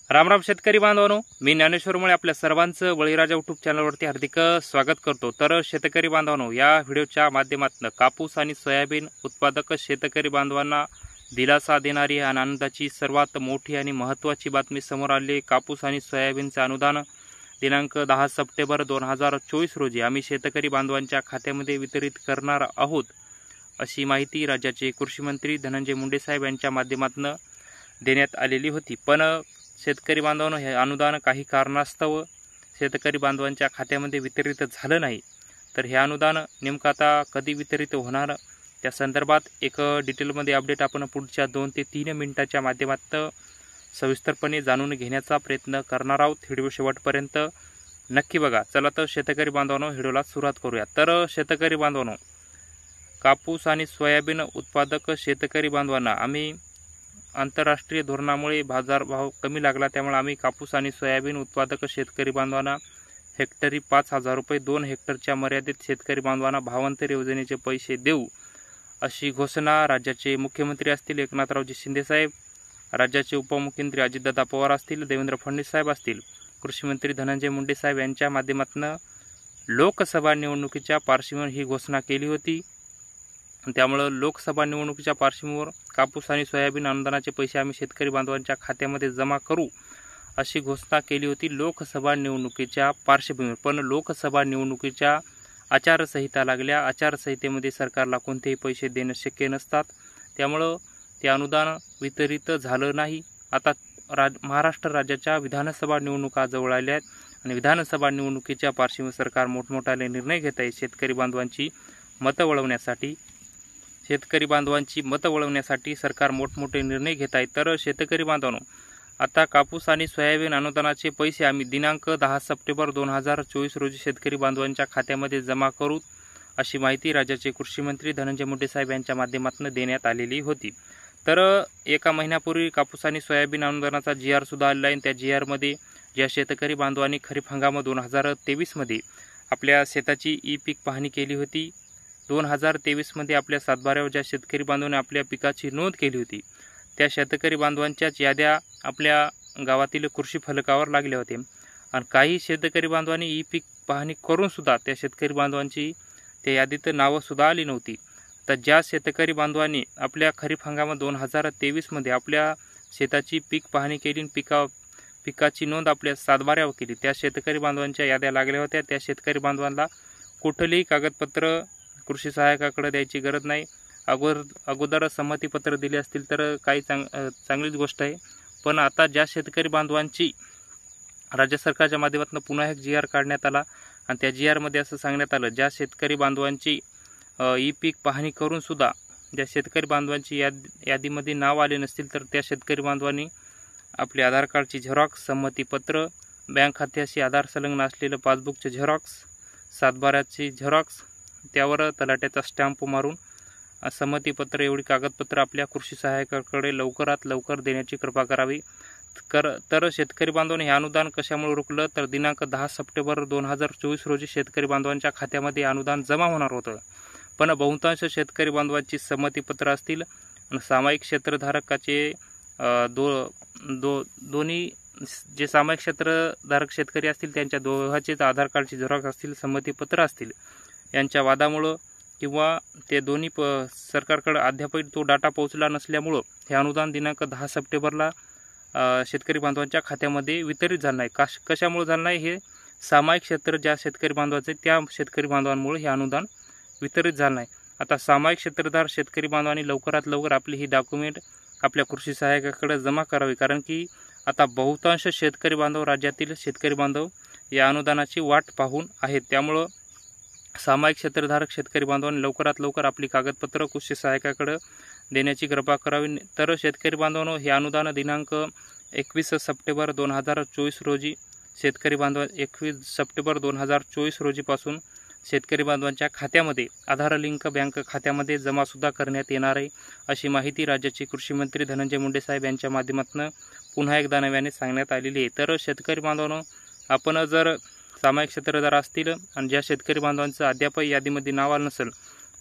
रामराम शेतकरी बांधवांनो, मी ज्ञानेश्वर मुळे आपल्या सर्वांचं बळीराजा यूट्यूब चॅनलवरती हार्दिक स्वागत करतो। तर शेतकरी बांधवांनो, या व्हिडिओच्या माध्यमातून कापूस आणि सोयाबीन उत्पादक शेतकरी बांधवांना दिलासा देणारी आणि आनंदाची सर्वात मोठी आणि महत्त्वाची बातमी समोर आली। कापूस आणि सोयाबीनचे अनुदान दिनांक 10 सप्टेंबर 2024 रोजी आम्ही शेतकरी बांधवांच्या खात्यामध्ये वितरित करणार आहोत, अशी माहिती राज्याचे कृषी मंत्री धनंजय मुंडे साहेब यांच्या माध्यमातून देण्यात आलेली होती। पण शेतकरी बांधवांनो, हे अनुदान काही कारणास्तव शेतकरी बांधवांच्या खात्यामध्ये वितरित झालं नाही। तर हे अनुदान नेमकं आता कधी वितरित होणार, त्या संदर्भात एक डिटेलमध्ये अपडेट आपण पुढच्या 2 ते 3 मिनिटाच्या माध्यमातून सविस्तरपणे जाणून घेण्याचा प्रयत्न करणार आहोत। व्हिडिओ शेवटपर्यंत नक्की बघा। चला तर शेतकरी बांधवांनो, व्हिडिओला सुरुवात करूया। तर शेतकरी बांधवांनो, कापूस आणि सोयाबीन उत्पादक शेतकरी बांधवांना आम्ही आंतरराष्ट्रीय धोरणामुळे बाजारभाव कमी लागला, त्यामुळे आम्ही कापूस आणि सोयाबीन उत्पादक शेतकरी बांधवांना हेक्टरी 5,000 रुपये, 2 हेक्टरच्या मर्यादित शेतकरी बांधवांना भावांतर योजनेचे पैसे देऊ, अशी घोषणा राज्याचे मुख्यमंत्री असतील एकनाथरावजी शिंदे साहेब, राज्याचे उपमुख्यमंत्री अजितदादा पवार असतील, देवेंद्र फडणवीस साहेब असतील, कृषी मंत्री धनंजय मुंडे साहेब यांच्या माध्यमातून लोकसभा निवडणुकीच्या पार्श्वभूमीवर ही घोषणा केली होती। त्यामुळे लोकसभा निवडणुकीच्या पार्श्वभूमीवर कापूस आणि सोयाबीन अनुदानाचे पैसे आम्ही शेतकरी बांधवांच्या खात्यामध्ये जमा करू, अशी घोषणा केली होती लोकसभा निवडणुकीच्या पार्श्वभूमीवर। पण लोकसभा निवडणुकीच्या आचारसंहिता लागल्या, आचारसंहितेमध्ये सरकारला कोणतेही पैसे देणं शक्य नसतात, त्यामुळं ते अनुदान वितरित झालं नाही। आता महाराष्ट्र राज्याच्या विधानसभा निवडणुका जवळ आल्या आहेत आणि विधानसभा निवडणुकीच्या पार्श्वभूमीवर सरकार मोठमोठाले निर्णय घेत आहे शेतकरी बांधवांची मतं वळवण्यासाठी सरकार मोठमोठे निर्णय घेत आहे। तर शेतकरी बांधवांनो, आता कापूस आणि सोयाबीन अनुदानाचे पैसे आम्ही दिनांक 10 सप्टेंबर 2024 रोजी शेतकरी बांधवांच्या खात्यामध्ये जमा करू, अशी माहिती राज्याचे कृषी मंत्री धनंजय मुंडे साहेब यांच्या माध्यमातून देण्यात आलेली होती। तर एका महिन्यापूर्वी कापूस आणि सोयाबीन अनुदानाचा GR सुद्धा आलेला आहे। त्या GR मध्ये ज्या शेतकरी बांधवांनी खरीप हंगाम 2023 मध्ये आपल्या शेताची पीक पाहणी केली होती, 2023 मध्ये आपल्या सातबाऱ्यावर ज्या शेतकरी बांधवांनी आपल्या पिकाची नोंद केली होती, त्या शेतकरी बांधवांच्याच याद्या आपल्या गावातील कृषी फलकावर लागल्या होत्या आणि काही शेतकरी बांधवांनी पीक पाहणी करून सुद्धा त्या शेतकरी बांधवांची त्या यादीत नावं सुद्धा आली नव्हती। तर ज्या शेतकरी बांधवांनी आपल्या खरीप हंगाम 2023 मध्ये आपल्या शेताची पीक पाहणी केली आणि पिकाची नोंद आपल्या सातबाऱ्यावर केली, त्या शेतकरी बांधवांच्या याद्या लागल्या होत्या। त्या शेतकरी बांधवांना कुठलेही कागदपत्र कृषी सहाय्यकाकडे द्यायची गरज नाही। अगोदर संमतीपत्र दिले असतील तर काही चांगलीच गोष्ट आहे। पण आता ज्या शेतकरी बांधवांची राज्य सरकारच्या माध्यमातून पुन्हा एक GR काढण्यात आला आणि त्या GR मध्ये असं सांगण्यात आलं, ज्या शेतकरी बांधवांची पीक पाहणी करून सुद्धा ज्या शेतकरी बांधवांची यादीमध्ये नाव आले नसतील, तर त्या शेतकरी बांधवांनी आपले आधार कार्डची झेरॉक्स, संमतीपत्र, बँक खात्याशी आधार संलग्न असलेलं पासबुकचे झेरॉक्स, सातबाऱ्याची झेरॉक्स, त्यावर तलाट्याचा स्टॅम्प मारून संमतीपत्र एवढी कागदपत्र आपल्या कृषी सहाय्यकाकडे लवकरात लवकर देण्याची कृपा करावी। तर शेतकरी बांधवांनी हे अनुदान कशामुळे रोखलं, तर दिनांक 10 सप्टेंबर 2024 रोजी शेतकरी बांधवांच्या खात्यामध्ये अनुदान जमा होणार होतं, पण बहुतांश शेतकरी बांधवांची संमतीपत्र असतील आणि सामायिक क्षेत्रधारकाचे दोन्ही जे सामायिक क्षेत्रधारक शेतकरी असतील त्यांच्या दोघांचेच आधार कार्डची झेरॉक्स असतील, संमतीपत्र असतील, यांच्या वादामुळं किंवा ते दोन्ही सरकारकडे अद्यापही तो डाटा पोहोचला नसल्यामुळं हे अनुदान दिनांक 10 सप्टेंबरला शेतकरी बांधवांच्या खात्यामध्ये वितरित झालं नाही। कशामुळे झालं नाही, हे सामायिक क्षेत्र ज्या शेतकरी बांधवाचे त्या शेतकरी बांधवांमुळे हे अनुदान वितरित झालं नाही। आता सामायिक क्षेत्रधार शेतकरी बांधवांनी लवकरात लवकर आपली ही डॉक्युमेंट आपल्या कृषी सहाय्यकाकडे जमा करावी, कारण की आता बहुतांश शेतकरी बांधव, राज्यातील शेतकरी बांधव या अनुदानाची वाट पाहून आहेत। त्यामुळं सामायिक क्षेत्रधारक शेतकरी बांधवांनी लवकरात लवकर आपली कागदपत्र कृषी सहाय्यकाकडे देण्याची कृपा करावी। तर शेतकरी बांधवांनो, हे अनुदान दिनांक 21 सप्टेंबर 2024 रोजी शेतकरी बांधव 21 सप्टेंबर 2024 रोजीपासून शेतकरी बांधवांच्या खात्यामध्ये आधार लिंक बँक खात्यामध्ये जमासुद्धा करण्यात येणार आहे, अशी माहिती राज्याचे कृषी मंत्री धनंजय मुंडे साहेब यांच्या माध्यमातून पुन्हा एकदा नव्याने सांगण्यात आलेली आहे। तर शेतकरी बांधवांनो, आपण जर सामायिक क्षेत्रधार असतील आणि ज्या शेतकरी बांधवांचं अद्याप यादीमध्ये नाव आलं नसेल,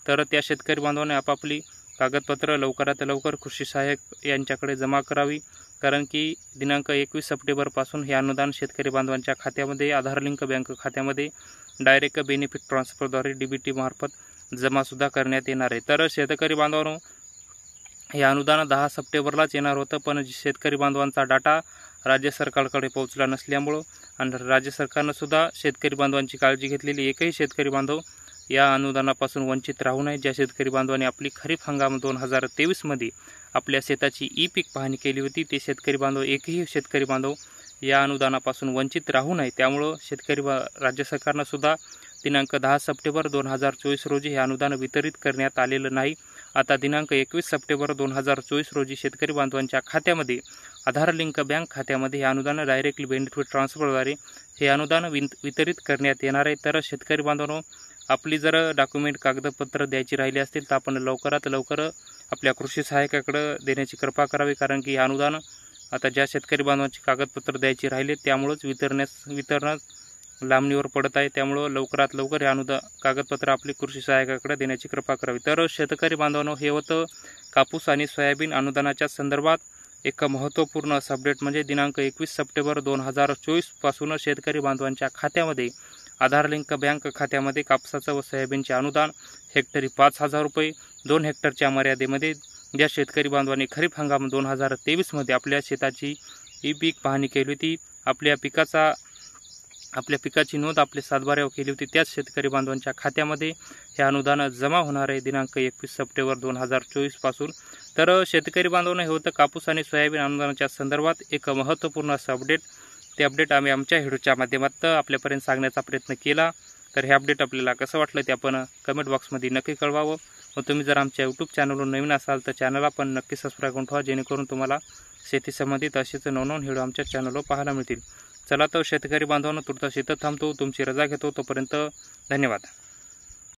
तर त्या शेतकरी बांधवांनी आपापली कागदपत्र लवकरात लवकर कृषी सहाय्यक यांच्याकडे जमा करावी, कारण की दिनांक 21 सप्टेंबरपासून हे अनुदान शेतकरी बांधवांच्या खात्यामध्ये आधार लिंक बँक खात्यामध्ये डायरेक्ट बेनिफिट ट्रान्सफरद्वारे DBT मार्फत जमासुद्धा करण्यात येणार आहे। तर शेतकरी बांधवांनो, हे अनुदान 10 सप्टेंबरलाच येणार होतं, पण शेतकरी बांधवांचा डाटा राज्य सरकारकडे पोहोचला नसल्यामुळं आणि राज्य सरकारनं सुद्धा शेतकरी बांधवांची काळजी घेतलेली, एकही शेतकरी बांधव या अनुदानापासून वंचित राहू नये। ज्या शेतकरी बांधवांनी आपली खरीप हंगाम 2023मध्ये आपल्या शेताची पीक पाहणी केली होती, ते शेतकरी बांधव, एकही शेतकरी बांधव या अनुदानापासून वंचित राहू नये। त्यामुळं राज्य सरकारनं सुद्धा दिनांक 10 सप्टेंबर 2024 रोजी हे अनुदान वितरित करण्यात आलेलं नाही। आता दिनांक 21 सप्टेंबर 2024 रोजी शेतकरी बांधवांच्या खात्यामध्ये आधार लिंक बँक खात्यामध्ये हे अनुदान डायरेक्टली बेनिफिट ट्रान्सफरद्वारे हे अनुदान वितरित करण्यात येणार आहे। तर शेतकरी बांधवांनो, आपली जर डॉक्युमेंट कागदपत्र द्यायची राहिली असतील तर आपण लवकरात लवकर आपल्या कृषी सहाय्यकाकडे देण्याची कृपा करावी, कारण की हे अनुदान आता ज्या शेतकरी बांधवांची कागदपत्र द्यायची राहिले त्यामुळेच वितरण लांबणीवर पडत आहे। त्यामुळं लवकरात लवकर हे अनुदान कागदपत्र आपली कृषी सहाय्यकाकडे देण्याची कृपा करावी। तर शेतकरी बांधवांनो, हे होतं कापूस आणि सोयाबीन अनुदानाच्या संदर्भात एक महत्त्वपूर्ण असं अपडेट, म्हणजे दिनांक 21 सप्टेंबर 2024 पासून शेतकरी बांधवांच्या खात्यामध्ये आधार लिंक बँक खात्यामध्ये कापसाचं व सोयाबीनचे अनुदान हेक्टरी 5,000 रुपये, 2 हेक्टरच्या मर्यादेमध्ये ज्या शेतकरी बांधवांनी खरीप हंगाम 2023मध्ये आपल्या शेताची पीक पाहणी केली होती, आपल्या पिकाची नोंद आपल्या सातबाऱ्यावर केली होती, त्याच शेतकरी बांधवांच्या खात्यामध्ये हे अनुदान जमा होणार आहे दिनांक 21 सप्टेंबर 2024 पासून। तर शेतकरी बांधवांना हे होतं कापूस आणि सोयाबीन अनुदानाच्या संदर्भात एक महत्त्वपूर्ण असं अपडेट। ते अपडेट आम्ही आमच्या व्हिडिओच्या माध्यमातून आपल्यापर्यंत सांगण्याचा प्रयत्न केला। तर हे अपडेट आपल्याला कसं वाटलं ते आपण कमेंट बॉक्समध्ये नक्की कळवावं। व तुम्ही जर आमच्या यूट्यूब चॅनलवर नवीन असाल तर चॅनलला पण नक्की सबस्क्राईब करून ठेवा, जेणेकरून तुम्हाला शेती संबंधित असेच नवनवीन व्हिडिओ आमच्या चॅनलवर पाहायला मिळतील। चला तर शेतकरी बांधवांनो, तुर्तास इथं थांबतो, तुमची रजा घेतो, तोपर्यंत धन्यवाद।